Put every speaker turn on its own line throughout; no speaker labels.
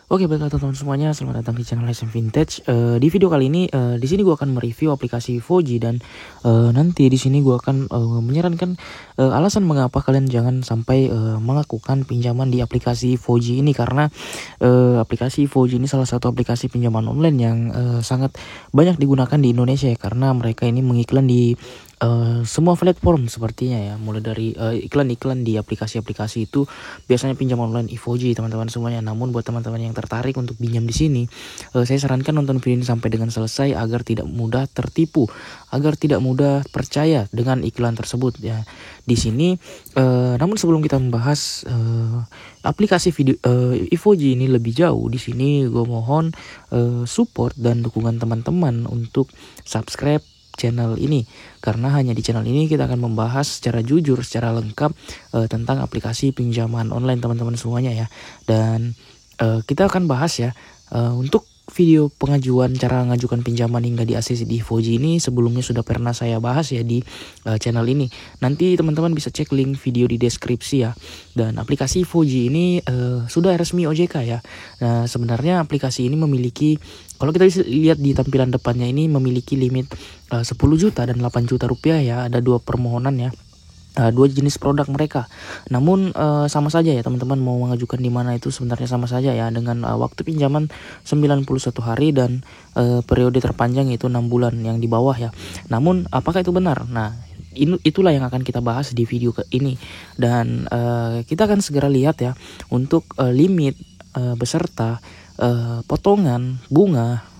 Oke, baiklah teman-teman semuanya, selamat datang di channel SM Vintage. Di video kali ini, di sini gue akan mereview aplikasi Voji dan nanti di sini gue akan menyarankan alasan mengapa kalian jangan sampai melakukan pinjaman di aplikasi Voji ini karena aplikasi Voji ini salah satu aplikasi pinjaman online yang sangat banyak digunakan di Indonesia ya, karena mereka ini mengiklan di semua platform sepertinya ya, mulai dari iklan-iklan di aplikasi-aplikasi itu biasanya pinjam online Ivoji teman-teman semuanya. Namun buat teman-teman yang tertarik untuk pinjam di sini, saya sarankan nonton video ini sampai dengan selesai agar tidak mudah tertipu, agar tidak mudah percaya dengan iklan tersebut ya. Di sini namun sebelum kita membahas aplikasi video Ivoji ini lebih jauh, di sini gue mohon support dan dukungan teman-teman untuk subscribe channel ini, karena hanya di channel ini kita akan membahas secara jujur, secara lengkap tentang aplikasi pinjaman online teman-teman semuanya ya. Dan kita akan bahas ya untuk video pengajuan, cara mengajukan pinjaman hingga di ACC di Voji ini sebelumnya sudah pernah saya bahas ya di channel ini. Nanti teman-teman bisa cek link video di deskripsi ya. Dan aplikasi Voji ini sudah resmi OJK ya. Nah, sebenarnya aplikasi ini memiliki, kalau kita bisa lihat di tampilan depannya ini, memiliki limit 10 juta dan 8 juta rupiah ya. Ada dua permohonan ya. Dua jenis produk mereka. Namun sama saja ya teman-teman, mau mengajukan di mana itu sebenarnya sama saja ya, dengan waktu pinjaman 91 hari dan periode terpanjang itu 6 bulan yang di bawah ya. Namun apakah itu benar? Nah, itulah yang akan kita bahas di video ini. Dan kita akan segera lihat ya untuk limit beserta potongan bunga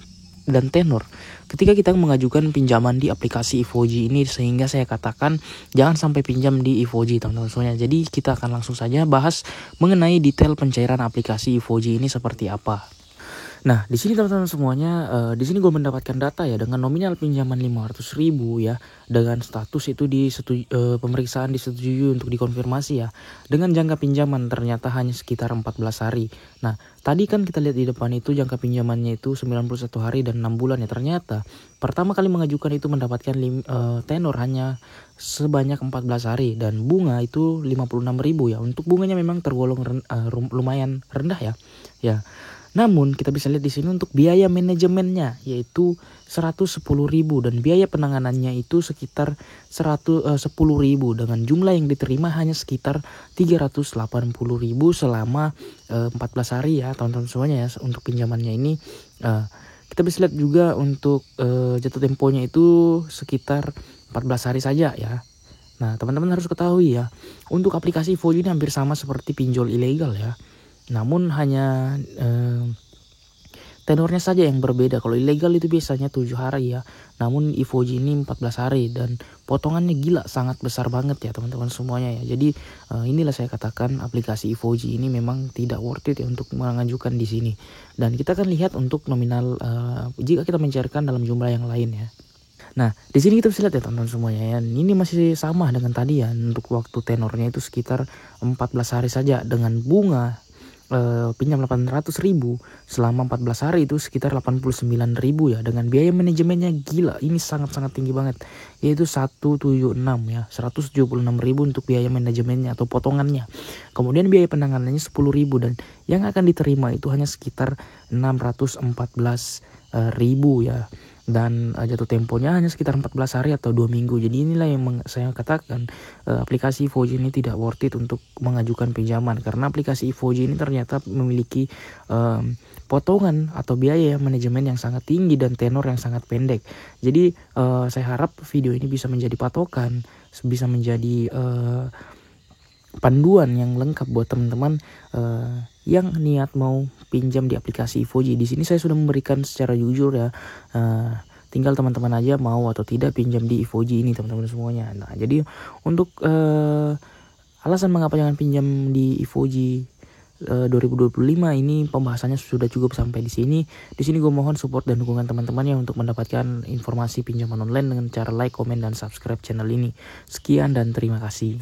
dan tenor ketika kita mengajukan pinjaman di aplikasi Ivoji ini, sehingga saya katakan jangan sampai pinjam di Ivoji teman-teman semuanya. Jadi kita akan langsung saja bahas mengenai detail pencairan aplikasi Ivoji ini seperti apa. Nah, di sini teman-teman semuanya, di sini gue mendapatkan data ya dengan nominal pinjaman 500.000 ya, dengan status itu pemeriksaan disetujui untuk dikonfirmasi ya. Dengan jangka pinjaman ternyata hanya sekitar 14 hari. Nah, tadi kan kita lihat di depan itu jangka pinjamannya itu 91 hari dan 6 bulan ya. Ternyata pertama kali mengajukan itu mendapatkan tenor hanya sebanyak 14 hari dan bunga itu 56.000 ya. Untuk bunganya memang tergolong lumayan rendah ya. Ya. Namun kita bisa lihat di sini untuk biaya manajemennya yaitu 110.000 dan biaya penanganannya itu sekitar 10.000 dengan jumlah yang diterima hanya sekitar 380.000 selama 14 hari ya teman-teman semuanya ya. Untuk pinjamannya ini kita bisa lihat juga untuk jatuh temponya itu sekitar 14 hari saja ya. Nah, teman-teman harus ketahui ya, untuk aplikasi Voji ini hampir sama seperti pinjol ilegal ya. Namun hanya tenornya saja yang berbeda. Kalau ilegal itu biasanya 7 hari ya. Namun Ivoji ini 14 hari dan potongannya gila sangat besar banget ya teman-teman semuanya ya. Jadi inilah saya katakan aplikasi Ivoji ini memang tidak worth it ya untuk mengajukan di sini. Dan kita akan lihat untuk nominal jika kita mencairkan dalam jumlah yang lain ya. Nah, di sini kita bisa lihat ya teman-teman semuanya ya. Ini masih sama dengan tadi ya. Untuk waktu tenornya itu sekitar 14 hari saja dengan bunga pinjam 800.000 selama 14 hari itu sekitar 89.000 ya, dengan biaya manajemennya gila ini sangat-sangat tinggi banget yaitu 176 ya, 176.000 untuk biaya manajemennya atau potongannya. Kemudian biaya penanganannya 10.000 dan yang akan diterima itu hanya sekitar 614.000 ya. Dan jatuh temponya hanya sekitar 14 hari atau 2 minggu. Jadi inilah yang saya katakan aplikasi Ivoji ini tidak worth it untuk mengajukan pinjaman, karena aplikasi Ivoji ini ternyata memiliki potongan atau biaya manajemen yang sangat tinggi dan tenor yang sangat pendek. Jadi saya harap video ini bisa menjadi patokan, bisa menjadi panduan yang lengkap buat teman-teman yang niat mau pinjam di aplikasi Ivoji. Di sini saya sudah memberikan secara jujur ya. Tinggal teman-teman aja mau atau tidak pinjam di Ivoji ini teman-teman semuanya. Nah, jadi untuk alasan mengapa jangan pinjam di Ivoji 2025 ini pembahasannya sudah cukup sampai di sini. Di sini gue mohon support dan dukungan teman-teman ya untuk mendapatkan informasi pinjaman online dengan cara like, komen, dan subscribe channel ini. Sekian dan terima kasih.